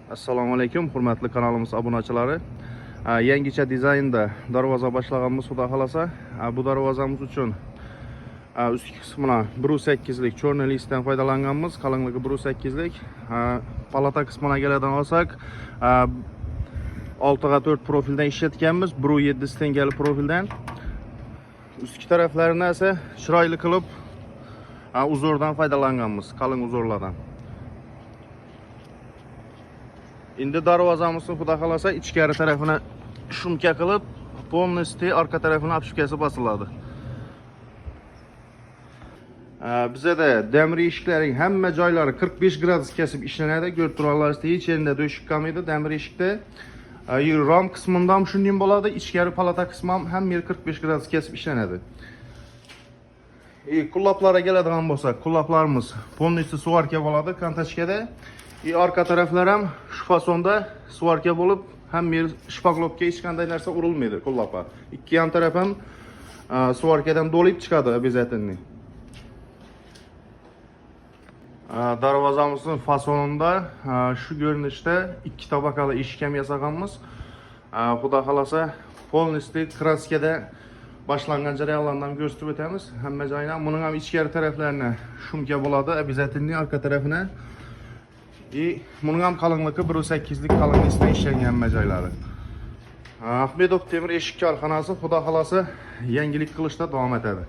Assalomu alaykum, hurmatli kanalimiz obunachilari. Yangicha dizaynda darvoza boshlaganmiz, xudo xolasa. Bu darvozamiz uchun ustki qismini 1.8 lik cho'rni listdan foydalanganmiz. Qalinligi 1.8 lik. Palata qismini keladigan olsak, 6x4 profildan ishlatganmiz, 1.7 tengali profildan. Ustki taraflarini esa chiroyli qilib uzordan foydalanganmiz, qalin uzorlardan. Endi darvozamizni xudo xolasa ichkari tarafini shumka qilib, polностью orqa tarafini apshukasi bosiladi. Bizda demir eshiklarining hamma joylari 45 gradus kesib ishlanadi. Ko'rib turganingizdek, hech yerda do'shik qolmaydi. Demir eshikda rom qismida ham shunday bo'ladi, ichkari palata qismi ham hamma yer 45 gradus kesib ishlanadi. Qullaplarga keladigan bo'lsak, qullaplarimiz polностью suvarka bo'ladi kontachkada. Arka taraflar ham shu fasonda suvarka bo'lib, hamma yer shpaglovga hech qanday narsa urilmaydi qullapa. Ikki ham taraf ham suvarkadan dolib chiqadi обязательно. Darvozamizning fasonida shu ko'rinishda ikki tabaqali eshik ham yasaganmiz. Xudo xolasa polностью kraskada boshlangan jarayonlardan ko'rsatib o'tamiz. Hamma joyini, buning ham ichkari taraflarini shumka bo'ladi, обязательно orqa tarafini. Buning ham qalinligi 1.8 lik qalin listdan ishlangan hamma joylari. Ahmedov temir eshik korxonasi xudo xolasa yangilik qilishda davom etadi.